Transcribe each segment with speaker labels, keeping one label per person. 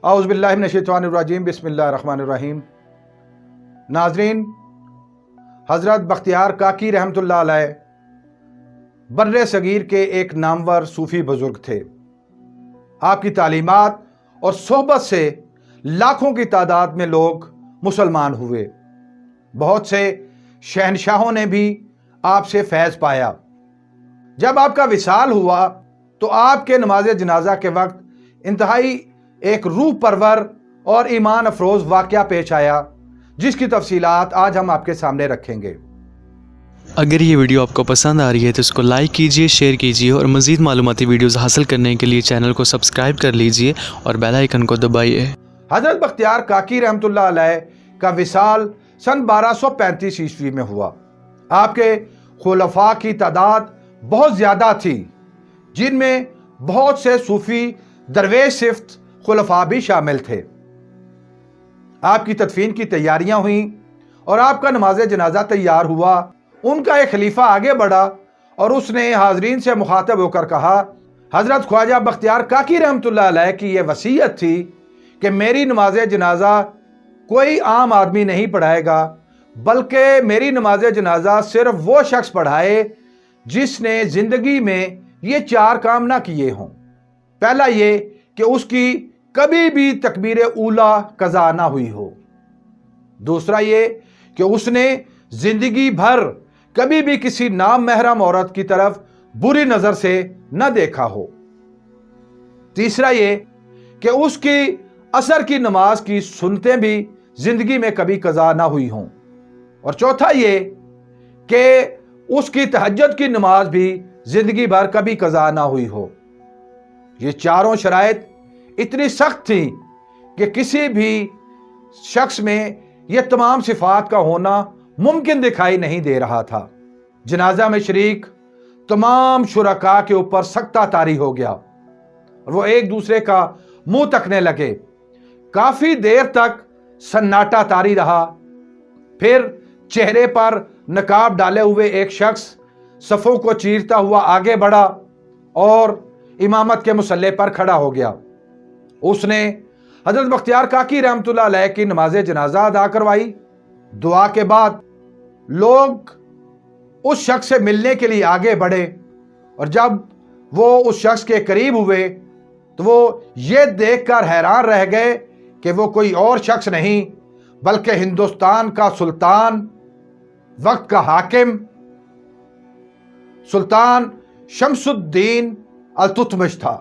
Speaker 1: औज़ु बिल्लाहि मिनश्शैतानिर्रजीम बिस्मिल्लाहिर्रहमानिर्रहीम। नाज़रीन, हज़रत बख्तियार काकी रहमतुल्लाह अलैह बर्रे सगीर के एक नामवर सूफ़ी बुज़ुर्ग थे। आपकी तालीमात और सोहबत से लाखों की तादाद में लोग मुसलमान हुए। बहुत से शहनशाहों ने भी आपसे फैज़ पाया। जब आपका विसाल हुआ तो आपके नमाज जनाजा के वक्त इंतहाई एक रूह परवर और ईमान अफरोज़ वाक़या पेश आया, जिसकी तफसीलात आज हम आपके सामने रखेंगे।
Speaker 2: अगर ये वीडियो आपको पसंद आ रही है तो इसको लाइक कीजिए, शेयर कीजिए और मज़ीद मालूमाती वीडियोज़ हासिल करने के लिए चैनल को सब्सक्राइब कर लीजिए और बेल आइकन को दबाइए।
Speaker 1: हज़रत बख्तियार काकी रहमतुल्लाह अलैह का विसाल सन 1235 ईस्वी में हुआ। आपके खुलफा की तादाद बहुत ज़्यादा थी, जिनमें बहुत से सूफ़ी दरवेश सिफ्त खुलफा भी शामिल थे। आपकी तदफीन की तैयारियां हुई और आपका नमाज जनाजा तैयार हुआ। उनका एक खलीफा आगे बढ़ा और उसने हाजरीन से मुखातब होकर कहा, हज़रत ख्वाजा बख्तियार काकी रहमतुल्लाह अलैह की यह वसीयत थी कि मेरी नमाज जनाजा कोई आम आदमी नहीं पढ़ाएगा, बल्कि मेरी नमाज जनाजा सिर्फ वो शख्स पढ़ाए जिसने ज़िंदगी में ये 4 काम ना किए हों। पहला ये कि उसकी कभी भी तकबीर ऊला कज़ा ना हुई हो। दूसरा ये कि उसने ज़िंदगी भर कभी भी किसी नाम महरम औरत की तरफ बुरी नज़र से न देखा हो। तीसरा ये कि उसकी असर की नमाज की सुन्नतें भी ज़िंदगी में कभी कज़ा ना हुई हों। और चौथा ये कि उसकी तहज्जुद की नमाज भी ज़िंदगी भर कभी कज़ा ना हुई हो। ये चारों शराइत इतनी सख्त थी कि किसी भी शख्स में ये तमाम सिफात का होना मुमकिन दिखाई नहीं दे रहा था। जनाजा में शरीक तमाम शुरका के ऊपर सख्ता तारी हो गया और वो एक दूसरे का मुंह तकने लगे। काफी देर तक सन्नाटा तारी रहा। फिर चेहरे पर नकाब डाले हुए एक शख्स सफ़ों को चीरता हुआ आगे बढ़ा और इमामत के मुसल्ले पर खड़ा हो गया। उसने हज़रत बख्तियार काकी रहमतुल्लाह अलैह की नमाज जनाजा अदा करवाई। दुआ के बाद लोग उस शख्स से मिलने के लिए आगे बढ़े और जब वो उस शख्स के करीब हुए तो वो ये देखकर हैरान रह गए कि वो कोई और शख्स नहीं बल्कि हिंदुस्तान का सुल्तान, वक्त का हाकिम सुल्तान शमसुद्दीन अल्तुतमिश था।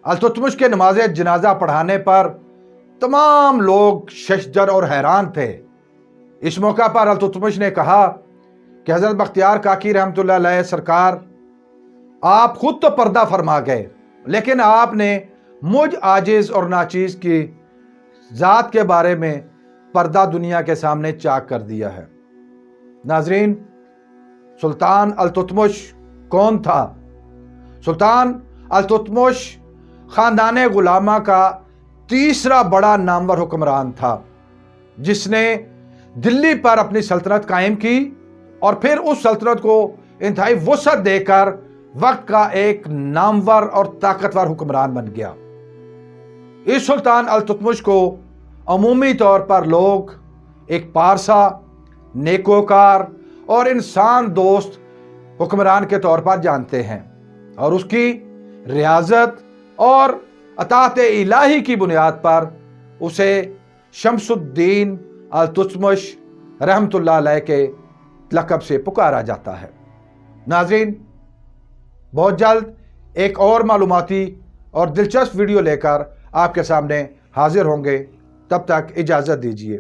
Speaker 1: अल्तुतमिश के नमाज जनाजा पढ़ाने पर तमाम लोग शशदर और हैरान थे। इस मौका पर अल्तुतमिश ने कहा कि हज़रत बख्तियार काकी रहमतुल्लाह अलैह सरकार, आप खुद तो पर्दा फरमा गए, लेकिन आपने मुझ आजिज़ और नाचीज़ की ज़ात के बारे में पर्दा दुनिया के सामने चाक कर दिया है। नाज़रीन, सुल्तान अल्तुतमिश कौन था? सुल्तान अल्तुतमिश ख़ानदान गुलामा का तीसरा बड़ा नामवर हुक्मरान था, जिसने दिल्ली पर अपनी सल्तनत कायम की और फिर उस सल्तनत को इंतहाई वसअत देकर वक्त का एक नामवर और ताकतवर हुक्मरान बन गया। इस सुल्तान अल्तुतमिश को अमूमी तौर पर लोग एक पारसा, नेकोकार और इंसान दोस्त हुक्मरान के तौर पर जानते हैं और उसकी रियाजत और अताअत इलाही की बुनियाद पर उसे शमसुद्दीन अल्तुतमिश रहमतुल्लाह अलैह के लक़ब से पुकारा जाता है। नाज़रीन, बहुत जल्द एक और मालूमाती और दिलचस्प वीडियो लेकर आपके सामने हाजिर होंगे। तब तक इजाज़त दीजिए।